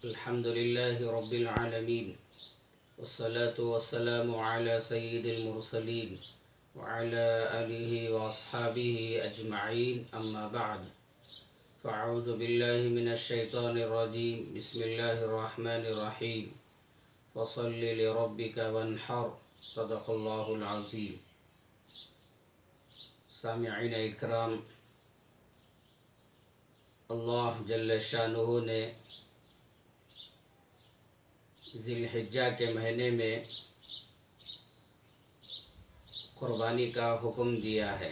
الحمد لله رب العالمين والصلاة والسلام على سيد المرسلين وعلى آله وأصحابه أجمعين أما بعد فأعوذ بالله من الشيطان الرجيم بسم الله الرحمن الرحيم فصل لربك وانحر صدق الله العظيم. سامعین اکرام، اللہ جل شانہ نے ذی الحجہ کے مہینے میں قربانی کا حکم دیا ہے.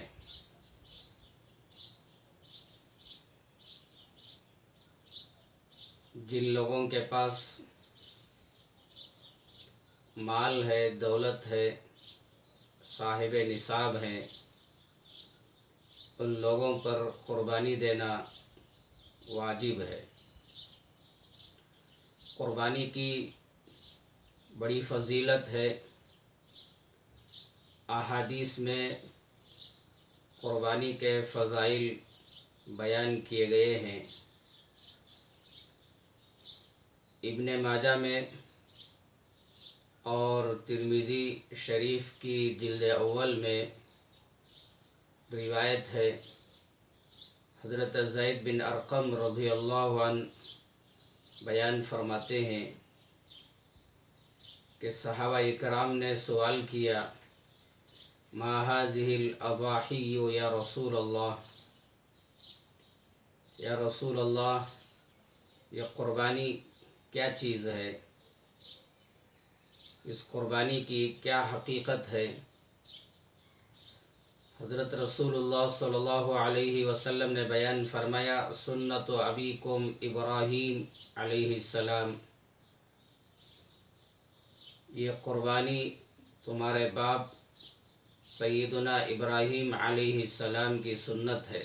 جن لوگوں کے پاس مال ہے، دولت ہے، صاحب نصاب ہیں، ان لوگوں پر قربانی دینا واجب ہے. قربانی کی بڑی فضیلت ہے. احادیث میں قربانی کے فضائل بیان کیے گئے ہیں. ابن ماجہ میں اور ترمذی شریف کی جلد اول میں روایت ہے. حضرت زید بن ارقم رضی اللہ عنہ بیان فرماتے ہیں کہ صحابہ اکرام نے سوال کیا، ما هذه الاضاحی یا رسول اللہ، یا رسول اللہ، یہ قربانی کیا چیز ہے، اس قربانی کی کیا حقیقت ہے؟ حضرت رسول اللہ صلی اللہ علیہ وسلم نے بیان فرمایا، سنت ابیکم ابراہیم علیہ السلام، یہ قربانی تمہارے باپ سیدنا ابراہیم علیہ السلام کی سنت ہے.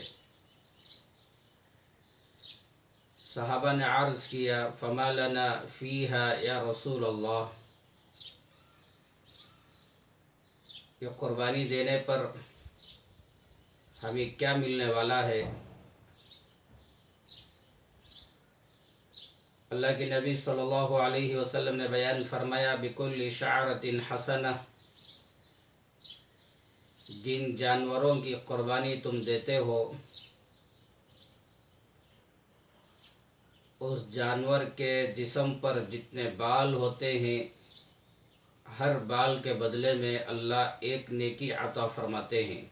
صحابہ نے عرض کیا، فما لنا فیہا یا رسول اللہ، یہ قربانی دینے پر ہمیں کیا ملنے والا ہے؟ اللہ کے نبی صلی اللہ علیہ وسلم نے بیان فرمایا، بکل شعرۃ حسنہ، جن جانوروں کی قربانی تم دیتے ہو اس جانور کے جسم پر جتنے بال ہوتے ہیں، ہر بال کے بدلے میں اللہ ایک نیکی عطا فرماتے ہیں.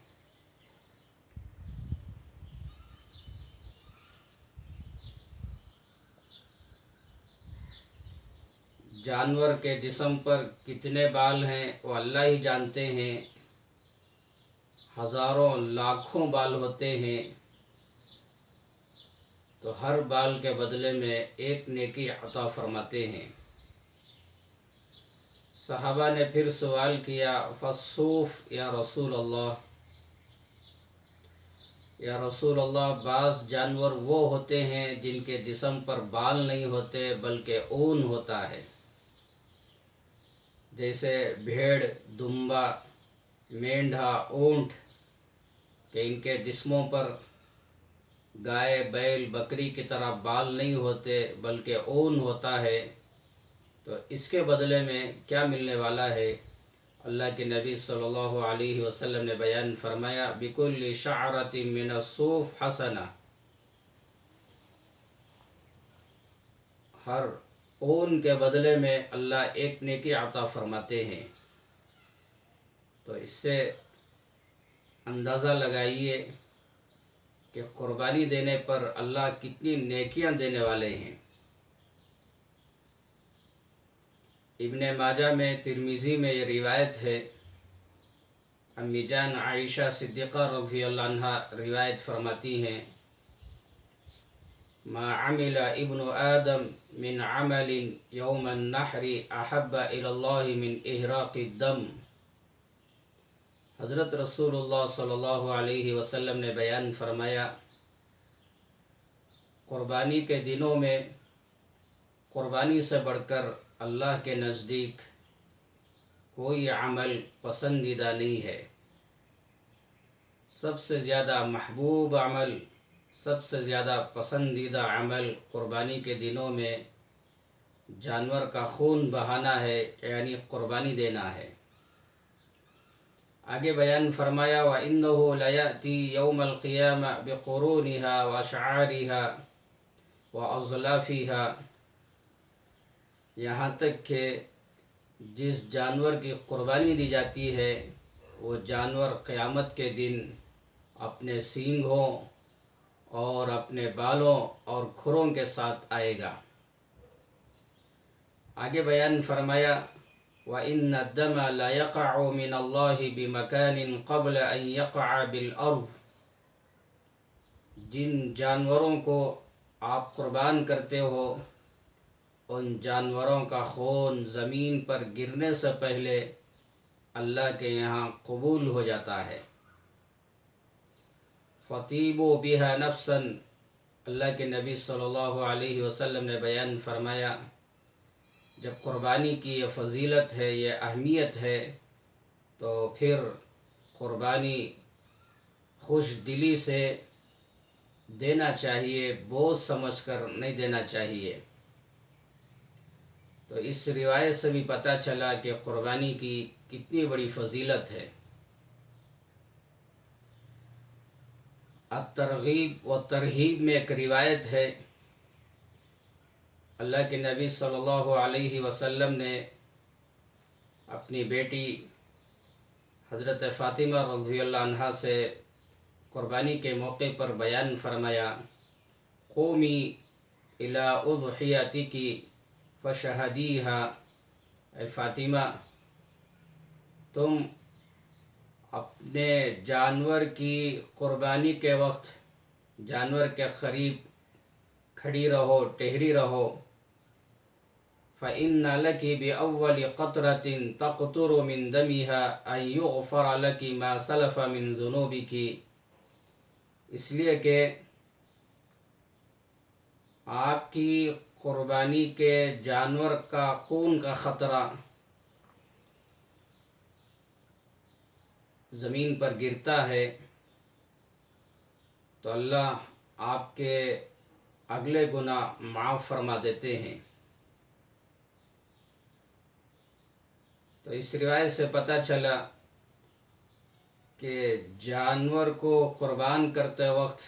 جانور کے جسم پر کتنے بال ہیں وہ اللہ ہی جانتے ہیں. ہزاروں لاکھوں بال ہوتے ہیں تو ہر بال کے بدلے میں ایک نیکی عطا فرماتے ہیں. صحابہ نے پھر سوال کیا، فالصوف یا رسول اللہ، یا رسول اللہ، بعض جانور وہ ہوتے ہیں جن کے جسم پر بال نہیں ہوتے بلکہ اون ہوتا ہے، جیسے بھیڑ، دمبا، مینڈھا، اونٹ، کہ ان کے جسموں پر گائے، بیل، بکری کی طرح بال نہیں ہوتے بلکہ اون ہوتا ہے. تو اس کے بدلے میں کیا ملنے والا ہے؟ اللہ کے نبی صلی اللہ علیہ وسلم نے بیان فرمایا، بکل شعرۃ من الصوف حسنہ، ہر اون کے بدلے میں اللہ ایک نیکی عطا فرماتے ہیں. تو اس سے اندازہ لگائیے کہ قربانی دینے پر اللہ کتنی نیکیاں دینے والے ہیں. ابن ماجہ میں، ترمذی میں یہ روایت ہے. امی جان عائشہ صدیقہ رضی اللہ عنہا روایت فرماتی ہیں، ما عمل ابن آدم من عمل یوم النحر احب الی اللہ من احراق الدم. حضرت رسول اللہ صلی اللہ علیہ وسلم نے بیان فرمایا، قربانی کے دنوں میں قربانی سے بڑھ کر اللہ کے نزدیک کوئی عمل پسندیدہ نہیں ہے. سب سے زیادہ محبوب عمل، سب سے زیادہ پسندیدہ عمل قربانی کے دنوں میں جانور کا خون بہانا ہے، یعنی قربانی دینا ہے۔ آگے بیان فرمایا وَإِنَّهُ لَيَأْتِي يَوْمَ الْقِيَامَةِ بِقُرُونِهَا وَأَشْعَارِهَا وَأَظْلَافِهَا، یہاں تک کہ جس جانور کی قربانی دی جاتی ہے وہ جانور قیامت کے دن اپنے سینگوں اور اپنے بالوں اور کھروں کے ساتھ آئے گا۔ آگے بیان فرمایا وَإِنَّ الدَّمَ لَا يَقَعُ مِنَ اللَّهِ بِمَكَانٍ قَبْلَ أَن يَقَعَ بِالْأَرْضِ، جن جانوروں کو آپ قربان کرتے ہو ان جانوروں کا خون زمین پر گرنے سے پہلے اللہ کے یہاں قبول ہو جاتا ہے۔ فَطِيبُوا بِهَا نَفْسًا، اللہ کے نبی صلی اللہ علیہ وسلم نے بیان فرمایا جب قربانی کی یہ فضیلت ہے، یہ اہمیت ہے، تو پھر قربانی خوش دلی سے دینا چاہیے، بوجھ سمجھ کر نہیں دینا چاہیے۔ تو اس روایت سے بھی پتہ چلا کہ قربانی کی کتنی بڑی فضیلت ہے۔ الترغیب و ترہیب میں ایک روایت ہے، اللہ کے نبی صلی اللہ علیہ وسلم نے اپنی بیٹی حضرت فاطمہ رضی اللہ عنہا سے قربانی کے موقع پر بیان فرمایا قومی الی اضحیتک فشہدیہا، اے فاطمہ تم اپنے جانور کی قربانی کے وقت جانور کے قریب کھڑی رہو، ٹہری رہو۔ فَإِنَّ لَكِ بِأَوَّلِ قَطْرَةٍ تَقْطُرُ مِن دَمِهَا أَن يُغْفَرَ لَكِ مَا سَلَفَ مِن ذُنُوبِكِ، اس لیے کہ آپ کی قربانی کے جانور کا خون کا قطرہ زمین پر گرتا ہے تو اللہ آپ کے اگلے گناہ معاف فرما دیتے ہیں۔ تو اس روایت سے پتہ چلا کہ جانور کو قربان کرتے وقت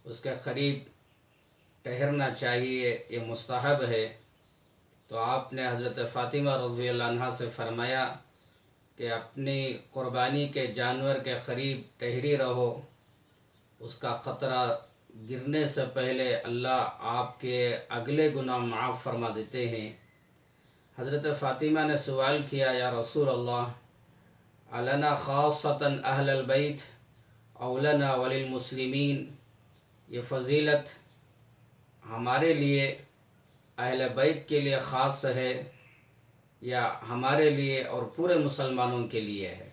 اس کے قریب ٹہرنا چاہیے، یہ مستحب ہے۔ تو آپ نے حضرت فاطمہ رضی اللہ عنہا سے فرمایا کہ اپنی قربانی کے جانور کے قریب ٹہری رہو، اس کا قطرہ گرنے سے پہلے اللہ آپ کے اگلے گناہ معاف فرما دیتے ہیں۔ حضرت فاطمہ نے سوال کیا یا رسول اللہ علنا خاصتاً اہل البیت او لنا وللمسلمین، یہ فضیلت ہمارے لیے اہل بیت کے لیے خاص ہے یا ہمارے لیے اور پورے مسلمانوں کے لیے ہے؟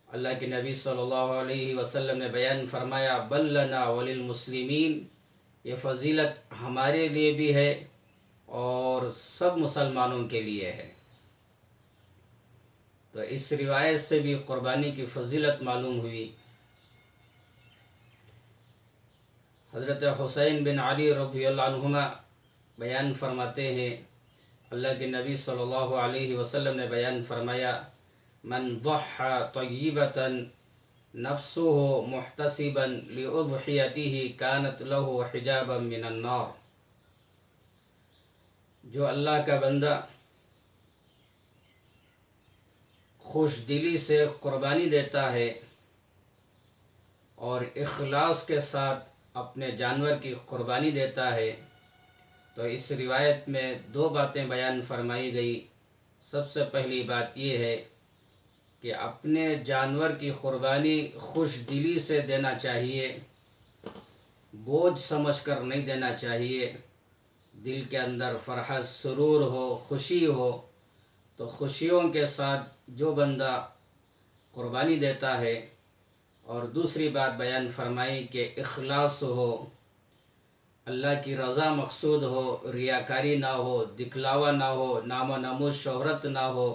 اللہ کے نبی صلی اللہ علیہ وسلم نے بیان فرمایا بل لنا وللمسلمین، یہ فضیلت ہمارے لیے بھی ہے اور سب مسلمانوں کے لیے ہے۔ تو اس روایت سے بھی قربانی کی فضیلت معلوم ہوئی۔ حضرت حسین بن علی رضی اللہ عنہما بیان فرماتے ہیں اللہ کے نبی صلی اللہ علیہ وسلم نے بیان فرمایا من ضحى طیبة نفسه محتسبا لأضحیته كانت له حجابا من النار، جو اللہ کا بندہ خوش دلی سے قربانی دیتا ہے اور اخلاص کے ساتھ اپنے جانور کی قربانی دیتا ہے، تو اس روایت میں دو باتیں بیان فرمائی گئی۔ سب سے پہلی بات یہ ہے کہ اپنے جانور کی قربانی خوش دلی سے دینا چاہیے، بوجھ سمجھ کر نہیں دینا چاہیے۔ دل کے اندر فرحت، سرور ہو، خوشی ہو، تو خوشیوں کے ساتھ جو بندہ قربانی دیتا ہے۔ اور دوسری بات بیان فرمائی کہ اخلاص ہو، اللہ کی رضا مقصود ہو، ریاکاری نہ ہو، دکھلاوا نہ ہو، نام و ناموز شہرت نہ ہو۔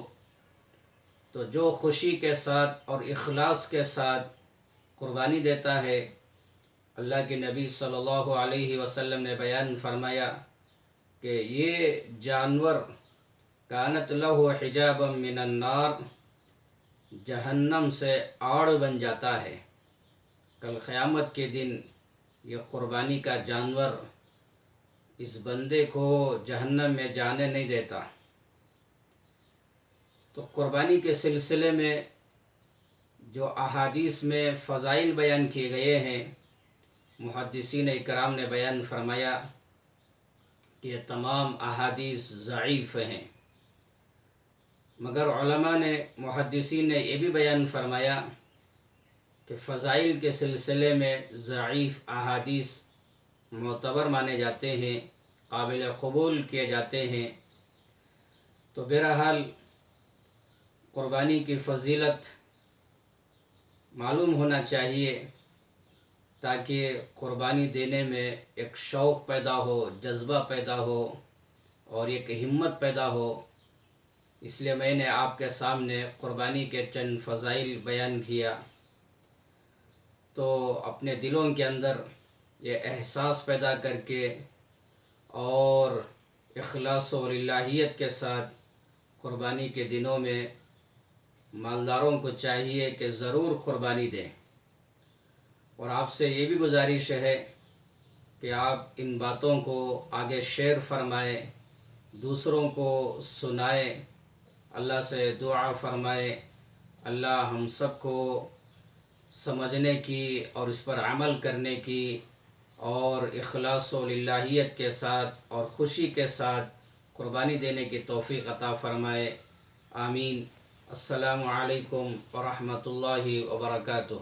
تو جو خوشی کے ساتھ اور اخلاص کے ساتھ قربانی دیتا ہے، اللہ کے نبی صلی اللہ علیہ وسلم نے بیان فرمایا کہ یہ جانور کانت لہ حجابا من النار جہنم سے آڑ بن جاتا ہے، کل قیامت کے دن یہ قربانی کا جانور اس بندے کو جہنم میں جانے نہیں دیتا۔ تو قربانی کے سلسلے میں جو احادیث میں فضائل بیان کیے گئے ہیں، محدثین اکرام نے بیان فرمایا کہ یہ تمام احادیث ضعیف ہیں، مگر علماء نے محدثین نے یہ بھی بیان فرمایا کہ فضائل کے سلسلے میں ضعیف احادیث معتبر مانے جاتے ہیں، قابل قبول کیے جاتے ہیں۔ تو بہرحال قربانی کی فضیلت معلوم ہونا چاہیے تاکہ قربانی دینے میں ایک شوق پیدا ہو، جذبہ پیدا ہو اور ایک ہمت پیدا ہو۔ اس لیے میں نے آپ کے سامنے قربانی کے چند فضائل بیان کیا، تو اپنے دلوں کے اندر یہ احساس پیدا کر کے اور اخلاص و للہیت کے ساتھ قربانی کے دنوں میں مالداروں کو چاہیے کہ ضرور قربانی دیں، اور آپ سے یہ بھی گزارش ہے کہ آپ ان باتوں کو آگے شیئر فرمائیں، دوسروں کو سنائیں، اللہ سے دعا فرمائیں اللہ ہم سب کو سمجھنے کی اور اس پر عمل کرنے کی اور اخلاص و للہیت کے ساتھ اور خوشی کے ساتھ قربانی دینے کی توفیق عطا فرمائے، آمین۔ السلام علیکم ورحمۃ اللہ وبرکاتہ۔